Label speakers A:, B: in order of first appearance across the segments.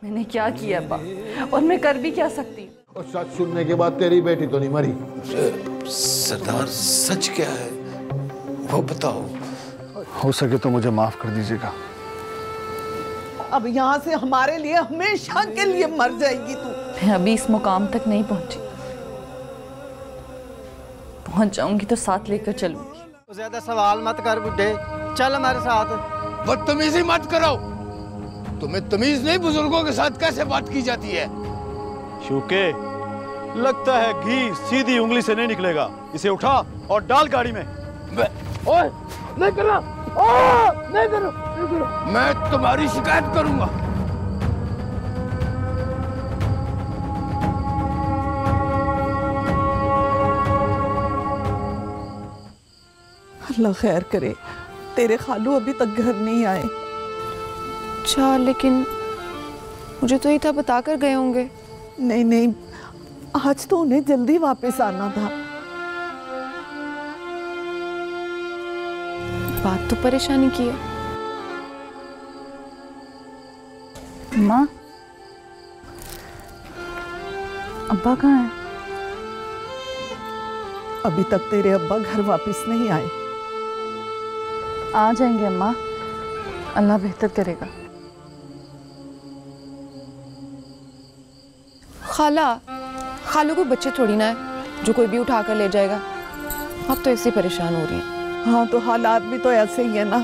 A: मैंने क्या किया अब्बा, और मैं कर भी क्या सकती हूँ?
B: और सच सुनने के बाद तेरी बेटी तो नहीं मरी।
C: सरदार सच क्या है वो बताओ।
D: हो सके तो मुझे माफ कर दीजिएगा।
E: अब यहाँ से हमारे लिए हमेशा के लिए मर जाएगी तू।
A: मैं अभी इस मुकाम तक नहीं पहुंची, पहुंच जाऊंगी तो साथ लेकर चलूंगी।
F: ज्यादा सवाल मत कर बुड्ढे, चल हमारे साथ।
C: बदतमीजी मत करो, तुम्हें तमीज नहीं बुजुर्गों के साथ कैसे बात की जाती है।
D: शूके, लगता है घी सीधी उंगली से नहीं निकलेगा। इसे उठा और डाल गाड़ी में।
C: ओए, नहीं करना, नहीं करो, मैं तुम्हारी शिकायत करूंगा।
E: अल्लाह खैर करे, तेरे खालू अभी तक घर नहीं आए।
G: अच्छा, लेकिन मुझे तो ये था बता कर गए होंगे।
E: नहीं नहीं, आज तो उन्हें जल्दी वापस आना था।
G: बात तो परेशानी की है।
A: माँ, अब्बा कहाँ हैं?
E: अभी तक तेरे अब्बा घर वापस नहीं आए।
A: आ जाएंगे अम्मा, अल्लाह बेहतर करेगा।
G: खालू को बच्चे थोड़ी ना है जो कोई भी उठा कर ले जाएगा। अब तो ऐसे परेशान हो रही हैं।
E: हाँ, तो हालात भी तो ऐसे ही है ना।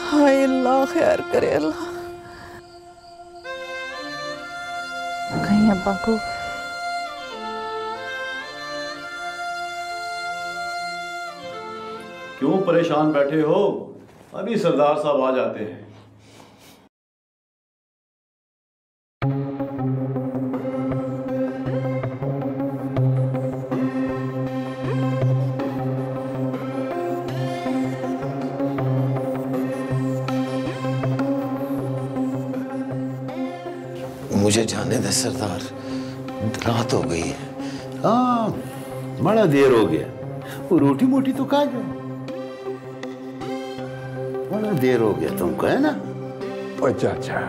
E: हाय अल्लाह खैर करे अल्लाह।
A: कहीं अब्बा को
D: क्यों परेशान बैठे हो? अभी सरदार साहब आ जाते हैं।
C: मुझे जाने दे सरदार, रात हो गई है।
H: हाँ, बड़ा देर हो गया। वो रोटी मोटी तो खा जाओ। बड़ा देर हो गया तुमको, है ना?
B: चाचा,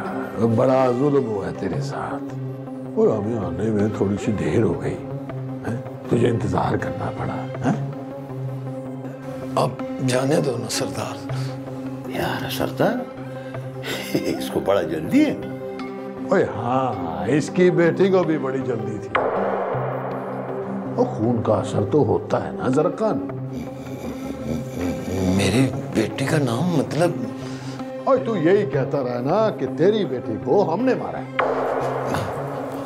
B: बड़ा जुल्म हुआ है तेरे साथ, और हमें आने में थोड़ी सी देर हो गई है? तुझे इंतजार करना पड़ा है?
C: अब जाने दो ना सरदार।
H: यार सरदार, इसको बड़ा जल्दी है।
B: ओए हाँ, इसकी बेटी को भी बड़ी जल्दी थी। और खून का असर तो होता है ना जरकान।
C: मेरी बेटी का नाम मतलब?
B: और तू यही कहता रहा ना कि तेरी बेटी को हमने मारा है।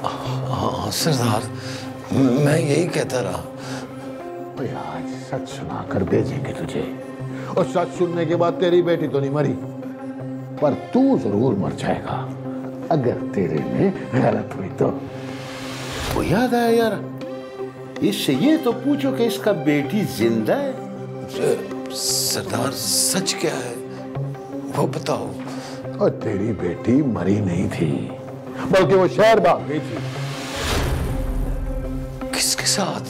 C: हाँ सरदार, मैं यही कहता रहा।
B: ओए आज सच सुना कर भेजेंगे तुझे, और सच सुनने के बाद तेरी बेटी तो नहीं मरी, पर तू जरूर मर जाएगा अगर तेरे में गलत हुई तो।
H: वो याद आया यार, इससे ये तो पूछो कि इसका बेटी जिंदा है।
C: सरदार सच क्या है वो बताओ।
B: और तेरी बेटी मरी नहीं थी, बल्कि वो शहर भाग गई थी।
C: किसके साथ?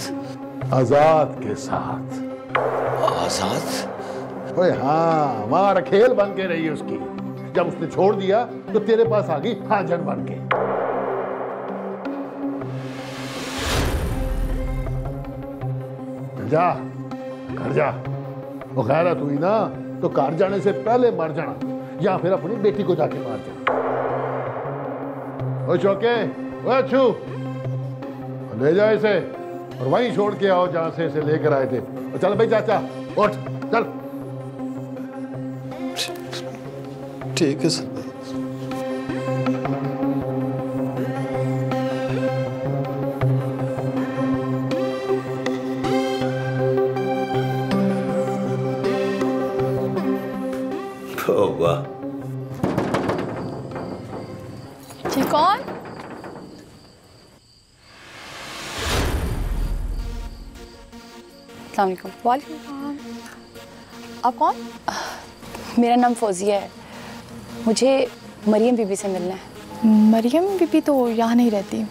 B: आजाद के साथ।
C: आजाद?
B: ओए हाँ, हमारा खेल बन के रही उसकी। जब उसने छोड़ दिया तो तेरे पास आ गई हाजर बन के। जा घर जा, वो गैरत हुई ना तो घर जाने से पहले मर जाना, या फिर अपनी बेटी को जाके मार जाना। ओ चौके, ओ अच्छू, ले जाओ इसे और वहीं छोड़ के आओ जहां से इसे लेकर आए थे। चल भाई चाचा, उठ चल।
C: ठीक है सर।
H: वाह,
G: ये कौन? अस्सलाम वालेकुम। वालेकुम सलाम। आप कौन?
I: मेरा नाम फौजिया है, मुझे मरियम बीबी से मिलना है।
G: मरियम बीबी तो यहाँ नहीं रहती।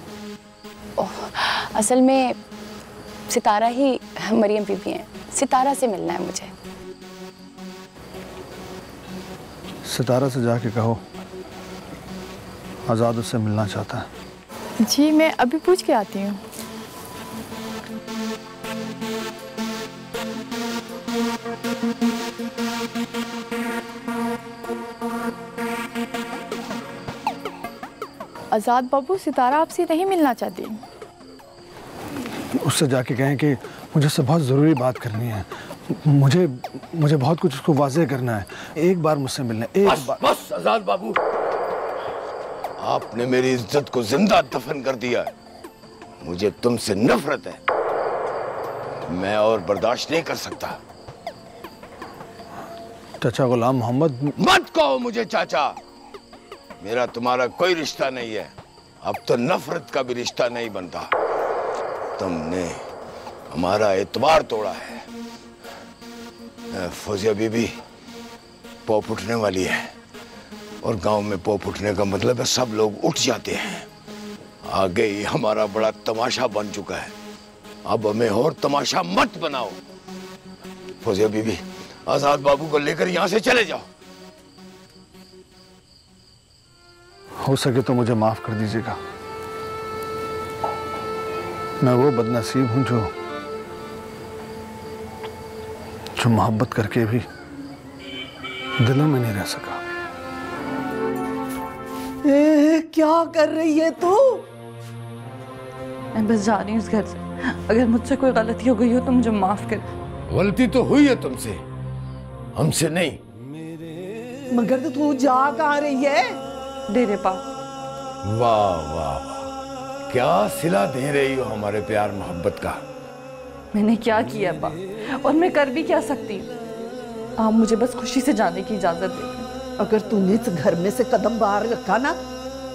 I: असल में सितारा ही मरियम बीबी हैं। सितारा से मिलना है मुझे।
D: सितारा से जाके कहो आज़ाद उससे मिलना चाहता है।
A: जी मैं अभी पूछ के आती हूँ। आज़ाद बाबू, सितारा आपसे नहीं मिलना चाहती।
D: उससे जाके कहें कि मुझे उससे बहुत ज़रूरी बात करनी है। मुझे बहुत कुछ उसको वाज़ेह करना है। एक बार मुझसे मिलना, एक बार।
C: बस आज़ाद बाबू, आपने मेरी इज्जत को जिंदा दफन कर दिया है। मुझे तुमसे नफरत है, मैं और बर्दाश्त नहीं कर सकता।
D: चाचा गुलाम मोहम्मद।
C: मत कहो मुझे चाचा, मेरा तुम्हारा कोई रिश्ता नहीं है। अब तो नफरत का भी रिश्ता नहीं बनता। तुमने हमारा एतबार तोड़ा है। फौजिया बीबी पॉप उठने वाली है, और गांव में पॉप उठने का मतलब है सब लोग उठ जाते हैं। आगे ही हमारा बड़ा तमाशा बन चुका है। अब हमें और तमाशा मत बनाओ। फौजिया बीबी, आजाद बाबू को लेकर यहां से चले जाओ।
D: हो सके तो मुझे माफ कर दीजिएगा। मैं वो बदनसीब हूं जो मोहब्बत करके भी दिलों में नहीं रह सका।
E: क्या कर रही है तू?
A: मैं बस जा रही हूँ इस घर से। अगर मुझसे कोई गलती हो गई हो तो मुझे माफ कर।
C: गलती तो हुई है तुमसे, हमसे नहीं।
E: मगर तू जा कहाँ रही है?
A: डेरे पा।
C: वाह वाह वाह, क्या सिला दे रही हो हमारे प्यार मोहब्बत का।
A: मैंने क्या किया अब्बा, और मैं कर भी क्या सकती हूँ? आप मुझे बस खुशी से जाने की इजाजत दें।
E: अगर तूने इस घर में से कदम बाहर रखा ना,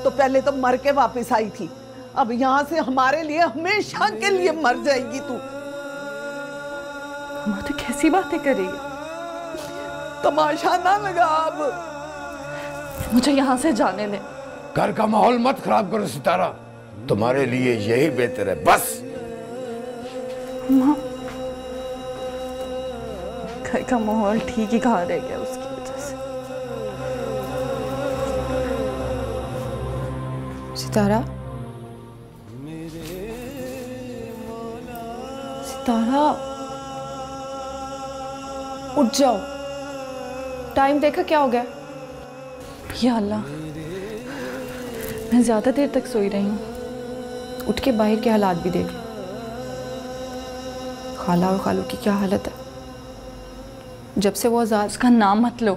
E: तो पहले तो मर के वापस आई थी, अब यहाँ से हमारे लिए हमेशा के लिए मर जाएगी तू।
A: अम्मा तो कैसी बातें कर रही है?
E: तमाशा ना लगा अब।
A: मुझे यहाँ से जाने दे।
C: घर का माहौल मत खराब करो सितारा, तुम्हारे लिए यही बेहतर है। बस
A: अम्मा, घर का माहौल ठीक ही कहाँ रह गया उसकी वजह से।
G: सितारा, सितारा उठ जाओ। टाइम देखा क्या हो गया?
A: या अल्लाह, मैं ज्यादा देर तक सोई रही हूँ।
G: उठ के बाहर के हालात भी देख लो। खाला और खालू की क्या हालत है। जब से वो आजाद।
A: उसका नाम मत लो।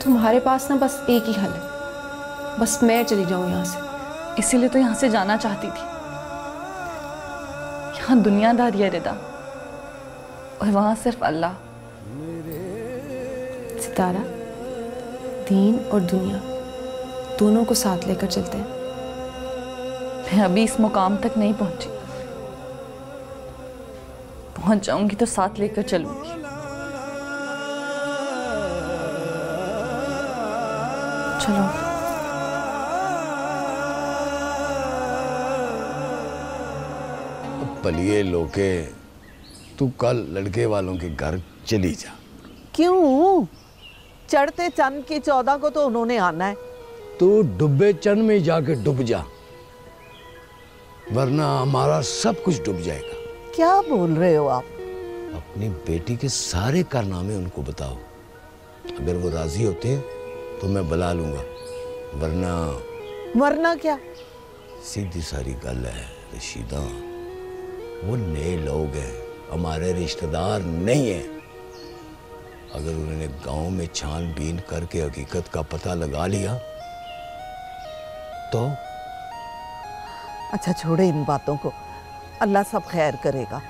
G: तुम्हारे पास ना बस एक ही हल है, बस मैं चली जाऊं यहाँ से।
A: इसीलिए तो यहाँ से जाना चाहती थी। यहाँ दुनियादारी है रिदा, और वहाँ सिर्फ अल्लाह।
G: सितारा, दीन और दुनिया दोनों को साथ लेकर चलते हैं।
A: मैं अभी इस मुकाम तक नहीं पहुंची, पहुंच जाऊंगी तो साथ लेकर चलूंगी। चलो।
C: पलिए लोके, तू कल लड़के वालों के घर चली जा।
E: क्यों? चढ़ते चंद की 14 को तो उन्होंने आना है।
C: तू डूबे चंद में जाके डूब जा, वरना हमारा सब कुछ डूब जाएगा।
E: क्या बोल रहे हो आप?
C: अपनी बेटी के सारे कारनामे उनको बताओ। अगर वो राजी होते हैं तो मैं बुला लूंगा,
E: वरना क्या?
C: सीधी सारी गल है रशीदा, वो नए लोग हैं, हमारे रिश्तेदार नहीं हैं। अगर उन्होंने गांव में छानबीन करके हकीकत का पता लगा लिया तो?
E: अच्छा छोड़े इन बातों को, अल्लाह सब खैर करेगा।